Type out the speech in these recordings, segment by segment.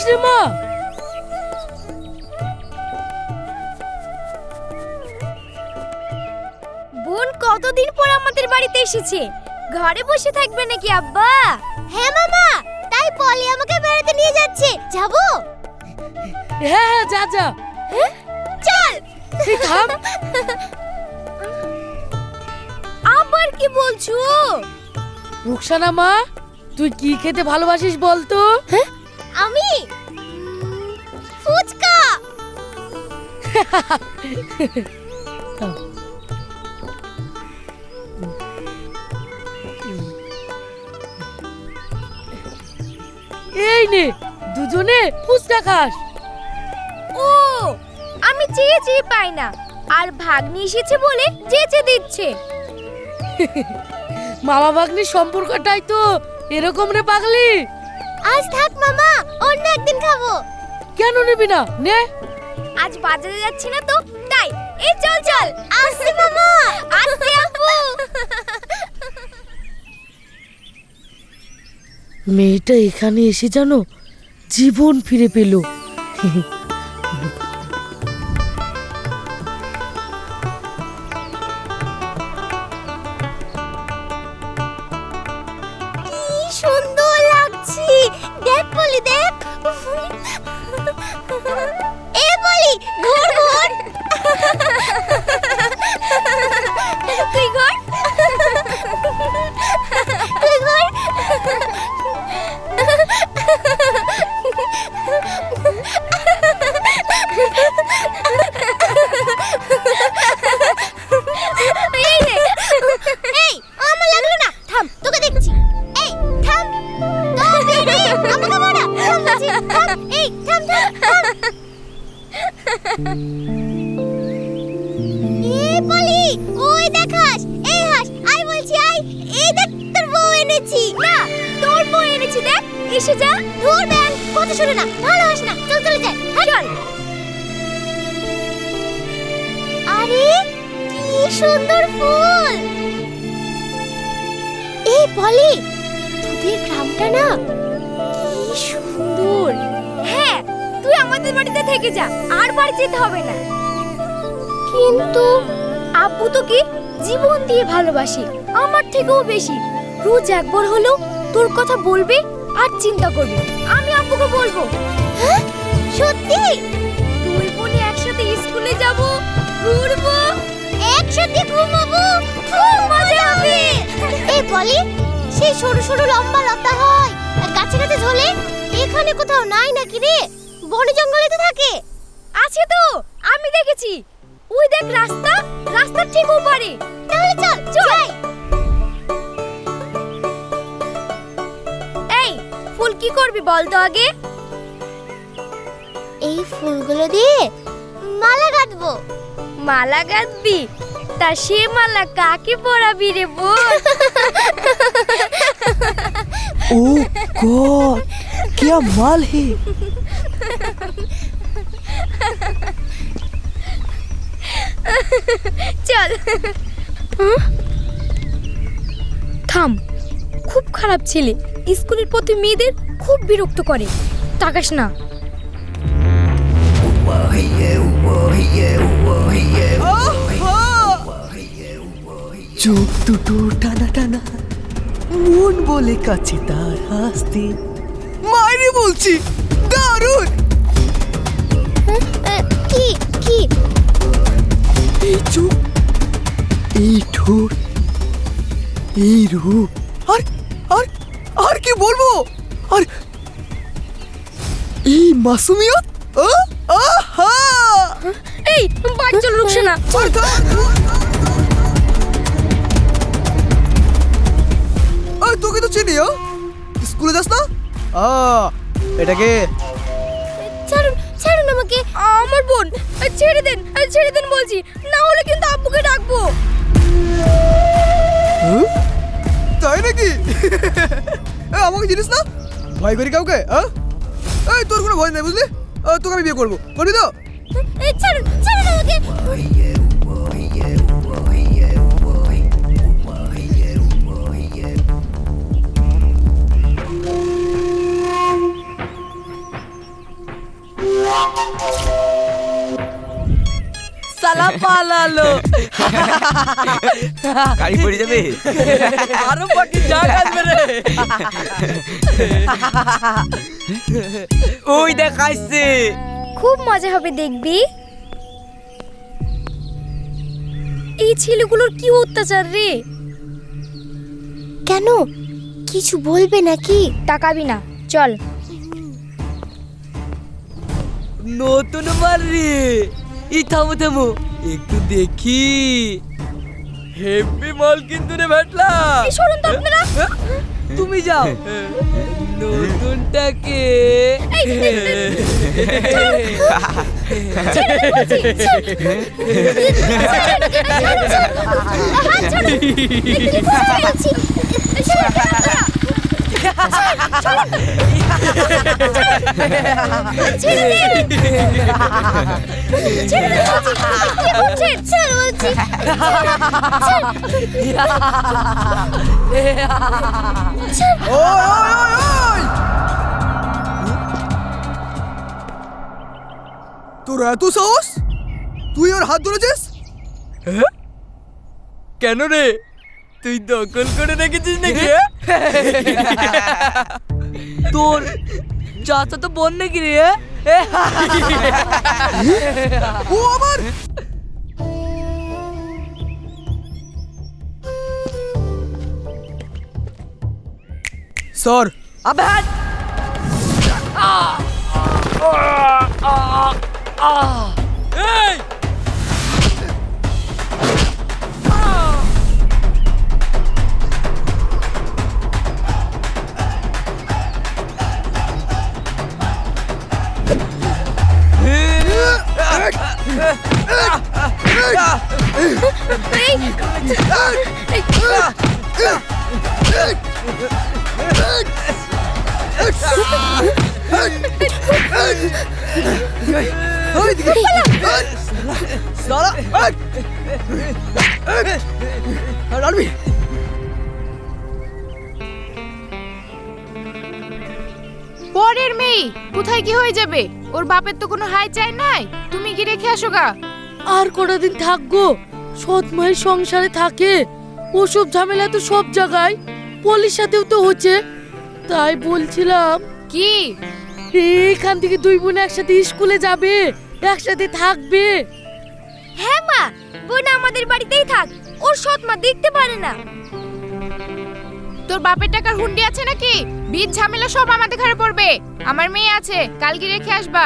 রে মা? বোন কতদিন পর আমাদের বাড়িতে এসেছে, ঘরে বসে থাকবে নাকি আব্বা? হ্যাঁ মামা, তাই পলি আমাকে বেড়াতে নিয়ে যাচ্ছে, যাবো? হ্যাঁ হ্যাঁ, যা যা। চল। এই থাম। আবার কি বলছো? রুকসানা মা, তুই কি খেতে ভালোবাসিস বলতো? আমি ফুচকা। এই নে, দুজনে ফুচকা খাস। ও, আমি চেয়ে চেয়ে পাই না, আর ভাগ্নি এসেছে বলে চেঁচে দিচ্ছে। মামা ভাগ্নির সম্পর্কটাই তো এরকম রে পাগলি। আজ থাক মামা, অন্য একদিন খাবো। কেন নিবি না? নে। আজ বাজারে যাচ্ছি না তো, তাই। এই চল চল। আসছি মামা, আসছি আপু। মেয়েটা এখানে এসে জানো জীবন ফিরে পেল। কি সুন্দর লাগছে, দেখ পলি দেখ। এ পলি, ঘুর ঘুর। তুই ঘুর, তুই ঘুর। এই নে। এই, আমার লাগলো না, থাম, তোকে দেখছি। এই, থাম। তবে রে, আমাকে মারা। থাম বলছি, থাম। এই, থাম থাম থাম। এই পলি, ওই দেখাস, এই হাস, আই বলছি আই। এই দেখ তোর বউ এনেছি। না, তোর বউ এনেছি দেখ, এসে যা। দূর বেন, কথা শুনে না, ভালো হাস না, চল চলে যাই। চল। আরে কি সুন্দর ফুল। এই পলি, তোদের গ্রামটা না কি সুন্দর। হ্যাঁ, তুই আমাদের বাড়িতে থেকে যা, আর বাড়ি যেতে হবে না। কিন্তু আব্বু তো কি জীবন দিয়ে ভালোবাসে, আমার থেকেও বেশি। রোজ একবার হলেও তোর কথা বলবে আর চিন্তা করবে। আমি আব্বুকে বলবো। হ্যাঁ সত্যি? দুই বোনে একসাথে স্কুলে যাব, ঘুরবো, একসাথে ঘুমাবো, খুব মজা হবে। এই বলি, সেই সরু সরু লম্বা লতা হয় আর গাছে গাছে ঝোলে, এখানে কোথাও নাই নাকি রে? বনে জঙ্গলে তো থাকে। আছে তো, আমি দেখেছি। ওই দেখ রাস্তা, রাস্তার ঠিক ওপারে। তাহলে চল চল। এই ফুল কি করবি বল তো আগে? এই ফুলগুলো দিয়ে মালা গাঁথবো। মালা গাঁথবি? তা সে মালা কাকে পরাবি রে বোন? ओ गॉड, क्या माल है। চল। থাম, খুব খারাপ ছেলে, স্কুলের প্রতি মেয়েদের খুব বিরক্ত করে, তাকাস না। চোখ দুটো টানা টানা, মন বলে কাছে তার হাসতে। মাইরে বলছি, দারুণ। কি কি? এই চোখ, এই ঠোঁট, এই রূপ, আর আর আর কি বলবো, আর এই মাসুমিয়ত। আহা! এই বাড়ি চল রুকসানা। তোকে তো চিনি, স্কুলে যাস না? এটাকে ছাড়ুন ছাড়ুন আমাকে, আমার বোন। ছেড়ে দেন বলছি, না হলে কিন্তু আব্বুকে ডাকবো। তাই নাকি? আমাকে চিনিস না? ভয় করি কাউকে? এই তোর কোনো ভয় নেই বুঝলি? তোকে আমি বিয়ে করবো, করবি তো? ছাড়ুন ছাড়ুন আমাকে। সালা পালালো। গাড়ি পড়ে যাবে। আরো বাকি জাগ আসবে রে। ওই দেখ আসছে। খুব মজা হবে দেখবি। এই ছেলেগুলোর কি অত্যাচার রে। কেন কিছু বলবে নাকি? তাকাবি না, চল। নতুন মাল রে। ই থামো থামো, একটু দেখি। হেভি মাল কিন্তু রে ভেটলা। এই সরুন তো আপনারা। তুমি যাও। নতুনটাকে ওই ওই ওই ওই তোর এত সাহস, তুই ওর হাত ধরেছিস? কেন রে, তুই দখল করে রেখেছিস নাকি? তোর চাচা তো বোন নাকি রে? ও আমার স্যার। আবে হাট। এই পরের মেয়ে কোথায় কি হয়ে যাবে? ওর বাপের তো কোনো হাই চাই নাই, তুমি কি রেখে আসো গা। আর কটা দিন থাকবো, সৎ মায়ের সংসারে থাকে। ওসব ঝামেলা তো সব জায়গায়, পলির সাথেও তো হচ্ছে। তাই বলছিলাম কি এখান থেকে দুই বোন একসাথে স্কুলে যাবে, একসাথে থাকবে। হ্যাঁ মা, বোন আমাদের বাড়িতেই থাক। ওর সৎ মা দেখতে পারে না। তোর বাপের টাকার হুন্ডি আছে নাকি? বীজ ঝামেলা সব আমাদের ঘরে পড়বে। আমার মেয়ে আছে, কালকে রেখে আসবা।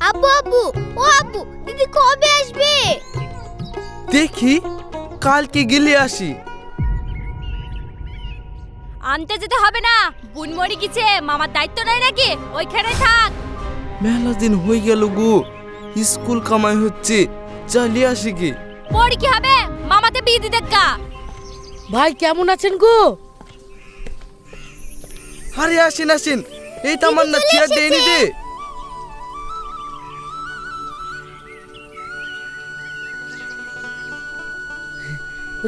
আব্বু আব্বু, ও আব্বু, দিদি কবে আসবে? দেখি কালকে গেলে আসি। আনতে যেতে হবে না, বোন মরে গেছে, মামার দায়িত্ব নাই নাকি? ওইখানে থাক। মেলা দিন হয়ে গেল গো, স্কুল কামাই হচ্ছে, চালিয়ে আসি কি। পরে কি হবে? মামাতে বিয়ে দিতে গা। ভাই কেমন আছেন গো? আরে আসেন আসেন, এই তো আমার না চেয়ার দেয়নি দে।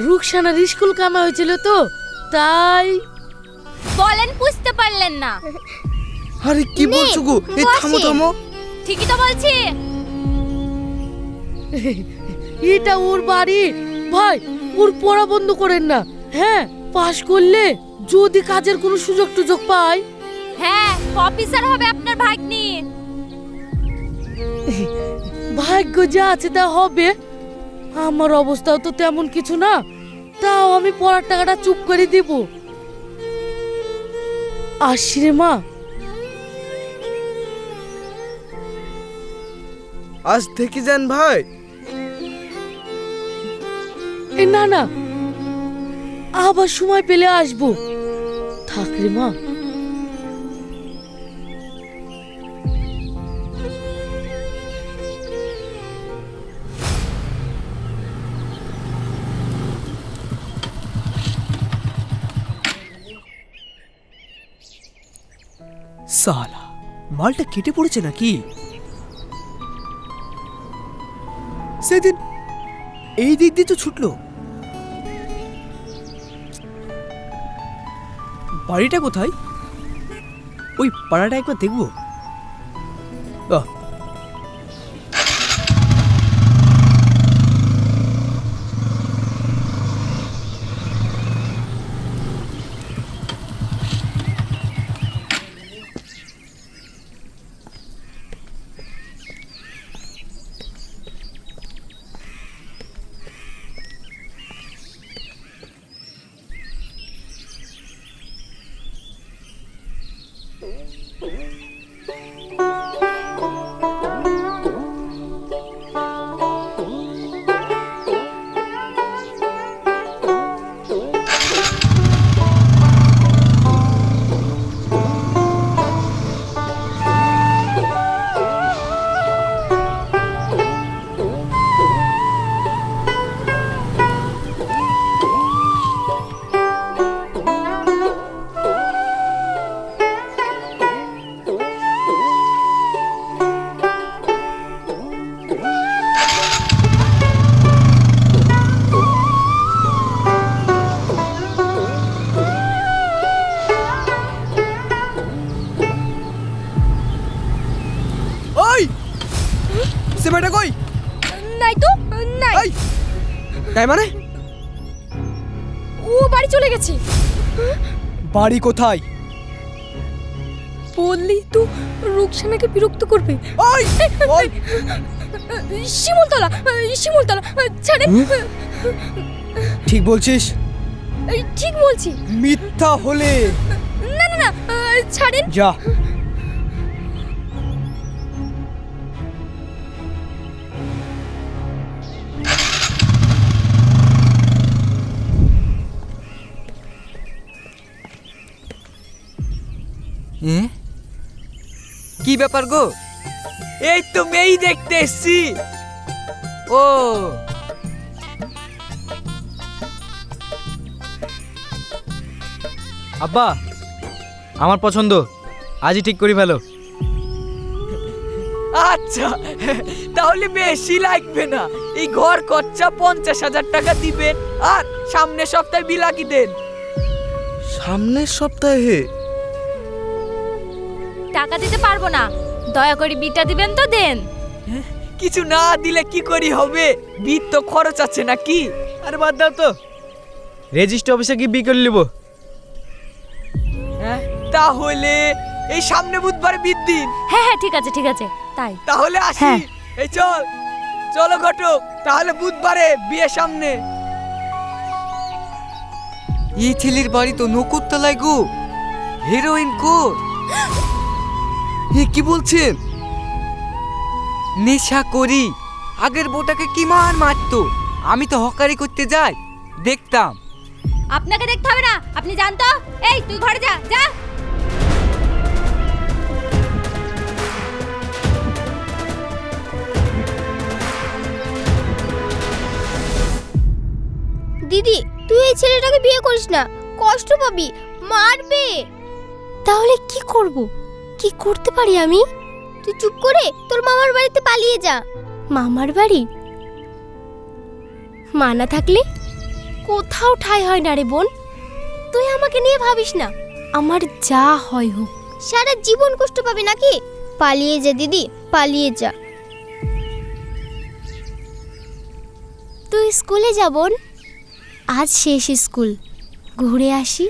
রুকসানার স্কুল কামা হয়েছিল তো, তাই। বলেন, বুঝতে পারলেন না? আরে কি বলছো গো, এই থামো থামো। ঠিকই তো বলছি। এটা ওর বাড়ি ভাই, ওর পড়া বন্ধ করেন না। হ্যাঁ, পাশ করলে যদি কাজের কোনো সুযোগ টুযোগ পায়। হ্যাঁ, অফিসার হবে আপনার ভাগ্নি। ভাগ্য যা আছে তা হবে। আমার অবস্থাও তো তেমন কিছু না, তাও আমি পড়ার টাকাটা চুপ করে দেব। আসি রে মা। আজ থেকে যান ভাই। না না, আবার সময় পেলে আসবো। থাক রে মা। সালা, মালটা কেটে পড়েছে নাকি? সেদিন এই দিক দিয়ে তো ছুটলো, বাড়িটা কোথায়? ওই পাড়াটা একবার দেখবো। আহ, ওই সিমেন্টটা কই? নাই তো, নাই। এই তাই মানে ও বাড়ি চলে গেছে। বাড়ি কোথায়? বললি তো রুকসানাকে বিরক্ত করবে। ওই ওই শিমুলতলা, শিমুলতলা, ছাড়েন। ঠিক বলছিস? ঠিক বলছি। মিথ্যা হলে না না না, ছাড়েন। যা। কি ব্যাপার গো? এই তো মেয়েই দেখতে এসছি। ও আব্বা, আমার পছন্দ, আজই ঠিক করি ফেলো। আচ্ছা, তাহলে বেশি লাগবে না। এই ঘর খরচা 50,000 টাকা দিবেন আর সামনের সপ্তাহে বিলাকি দেন। সামনের সপ্তাহে? টাকা দিতে পারবো না, দয়া করে বিটা দিবেন তো দেন। কিছু না দিলে কি করি হবে? বিট তো খরচ আছে নাকি? আরে বাদ দাও তো, রেজিস্ট্রি অফিসে কি বিকেল নিব। হ্যাঁ, তাহলে এই সামনে বুধবার বিট দিন। হ্যাঁ হ্যাঁ, ঠিক আছে ঠিক আছে, তাই। তাহলে আসি। হ্যাঁ। এই চলো ঘটক, তাহলে বুধবারে বিয়ে সামনে। এই ছেলের বাড়ি তো নকুরতলায় গো। Heroine core. এ কি বলছেন? নেশা করি। আগের বউটাকে কি মারতো। আমি তো হকারি করতে যাই, দেখতাম। আপনাকে দেখতে হবে না, আপনি জান তো। এই তুই ঘরে যা, যা। দিদি, তুই এই ছেলেটাকে বিয়ে করিস না, কষ্ট পাবি, মারবে। তাহলে কি করব? কি করতে পারি আমি? তুই চুপ করে তোর মামার বাড়িতে পালিয়ে যা। মামার বাড়ি? মা না থাকলে কোথাও ঠাঁই হয় না রে বোন। তুই আমাকে নিয়ে ভাবিস না, আমার যা হয় হোক। সারা জীবন কষ্ট পাবি নাকি? পালিয়ে যা দিদি, পালিয়ে যা। তুই স্কুলে যা বোন, আজ শেষ স্কুল, ঘুরে আসি।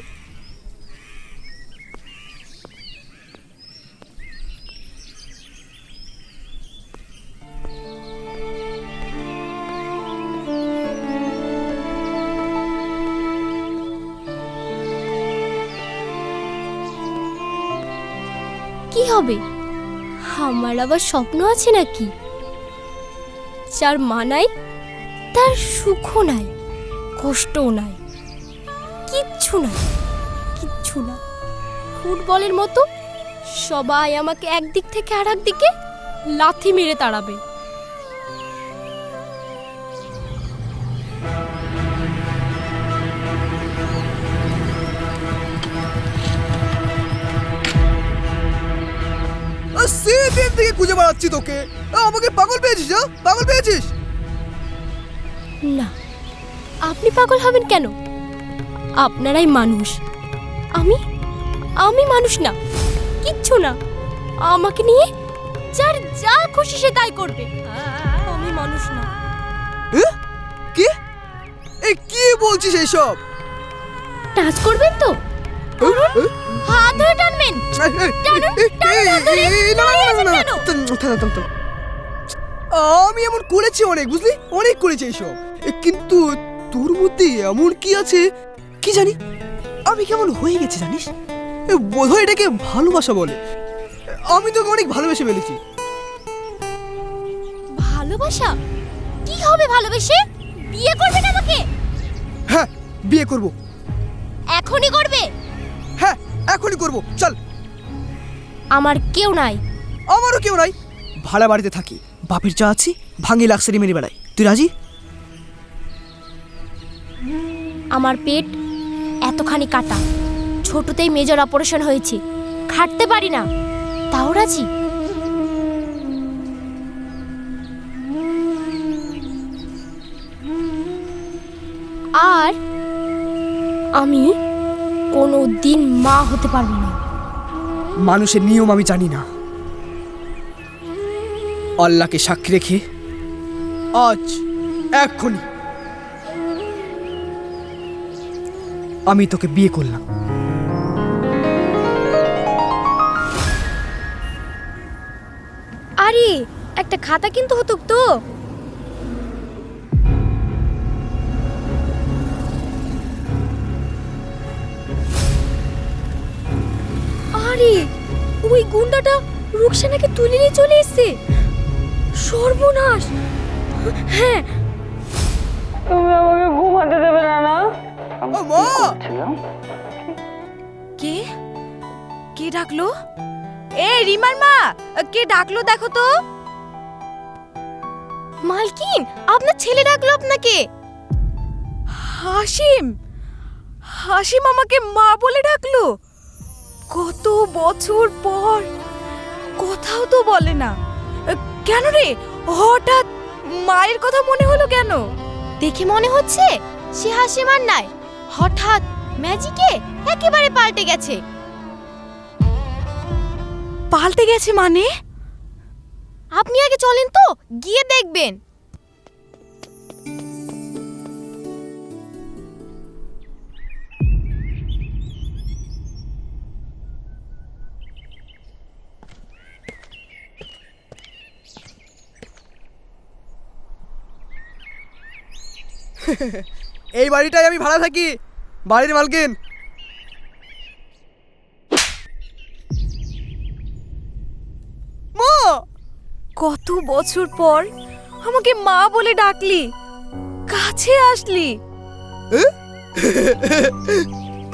কি হবে? আমার আবার স্বপ্ন আছে নাকি? যার মা নাই তার সুখও নাই, কষ্টও নাই, কিচ্ছু নাই, কিচ্ছু না। ফুটবলের মতো সবাই আমাকে একদিক থেকে আর একদিকে লাথি মেরে তাড়াবে। সেদিন থেকে খুঁজে বেড়াচ্ছি তোকে। আমাকে পাগল পেয়েছিস? পাগল পেয়েছিস? না, আপনি পাগল হবেন কেন? আপনারাই মানুষ, আমি আমি মানুষ না, কিচ্ছু না। আমাকে নিয়ে যার যা খুশি সে তাই করবে। আমি মানুষ না। কি কি বলছিস এইসব? টাচ করবেন তো? হাত ধরে টানবেন। আমি এমন করেছি অনেক, বুঝলি, অনেক করেছি এইসব। কিন্তু তোর মধ্যে এমন কি আছে কি জানি, আমি কেমন হয়ে গেছি জানিস? বোধহয় এটাকে ভালোবাসা বলে। আমি তোকে অনেক ভালোবেসে ফেলেছি। ভালোবাসা? কি হবে ভালোবেসে? বিয়ে করবেন আমাকে? হ্যাঁ, বিয়ে করব। এখনই করবে? হ্যাঁ, এখনই করব। চল। আমার কেউ নাই। আমারও কেউ নাই, ভাড়া বাড়িতে থাকি, বাপের চা আছি, ভাঙি লাক্সারি মেরে বেড়াই। তুই রাজি? আমার পেট এতখানি কাটা, ছোটতেই মেজর অপারেশন হয়েছে, খাটতে পারি না, তাও রাজি। আর আমি কোনো দিন মা হতে পারবো না। মানুষের নিয়ম আমি জানি না। আল্লাহকে সাক্ষী রেখে আজ এক্ষুনি আমি তোকে বিয়ে করলাম। আরে একটা খাতা কিন্তু হতো তো। আরে ওই গুন্ডাটা রুকসানাকে তুলে নিয়ে চলে এসেছে। সর্বনাশ। হ্যাঁ, মা, কে কে ডাকলো? এ রিমার মা, কে ডাকলো দেখো তো। মালকিন আপনার ছেলে ডাকলো আপনাকে। হাসিম, হাসিম আমাকে মা বলে ডাকলো। কত বছর পর, কোথাও তো বলে না। কেন রে, হঠাৎ মায়ের কথা মনে হলো কেন? দেখে মনে হচ্ছে সে হাসিম আর নাই, হঠাৎ ম্যাজিকে একেবারে পাল্টে গেছে। পাল্টে গেছে মানে? আপনি আগে চলেন তো, গিয়ে দেখবেন। এই বাড়িটায় আমি ভাড়া থাকি, বাড়ির মালকিন। মা, কত বছর পর আমাকে মা বলে ডাকলি, কাছে আসলি।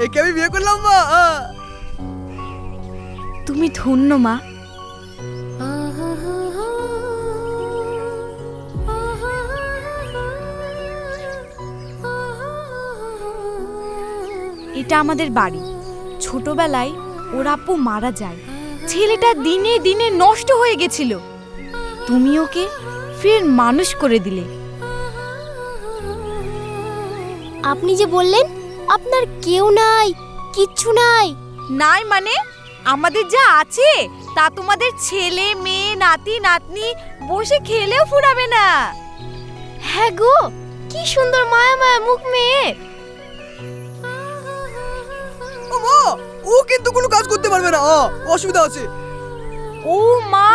একে আমি বিয়ে করলাম মা। তুমি ধন্য মা। এটা আমাদের বাড়ি। ছোটবেলায় ওর আব্বু মারা যায়, ছেলেটা দিনে দিনে নষ্ট হয়ে গেছিল। তুমি ওকে ফের মানুষ করে দিলে। আপনি যে বললেন আপনার কেউ নাই, কিচ্ছু নাই। নাই মানে? আমাদের যা আছে তা তোমাদের ছেলে মেয়ে নাতি নাতনি বসে খেলেও ফুরাবে না। হ্যাঁ গো, কি সুন্দর মায়া মায়া মুখ মেয়ের। ও মা, ও কিন্তু কোনো কাজ করতে পারবে না, অসুবিধা আছে। ও মা,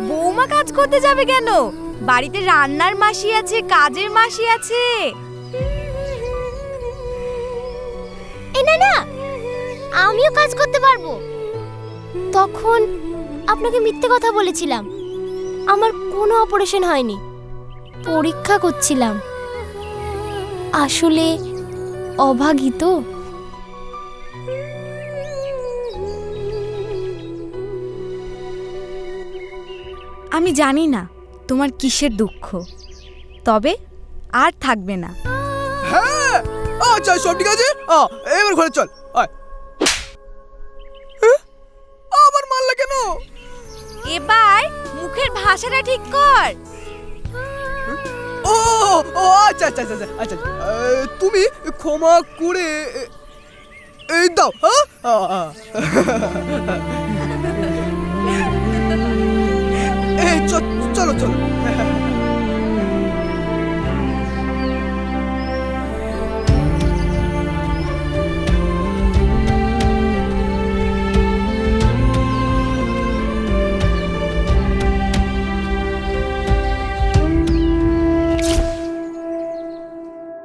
বৌমা কাজ করতে যাবে কেন? বাড়িতে রান্নার মাসি আছে, কাজের মাসি আছে। এ না না, আমিও কাজ করতে পারবো। তখন আপনাকে মিথ্যে কথা বলেছিলাম। আমার কোনো অপারেশন হয়নি, পরীক্ষা করছিলাম। আসলে অভাগী তো। আমি জানি না তোমার কিসের দুঃখ, তবে আর থাকবে না। হ্যাঁ, আচ্ছা সব ঠিক আছে। এবার ঘরে চল। আয়। আবার মারলা কেন? এবার মুখের ভাষাটা ঠিক কর। ও আচ্ছা আচ্ছা আচ্ছা আচ্ছা। তুমি ক্ষমা করে এই দাও হ্যাঁ এই চলো চলো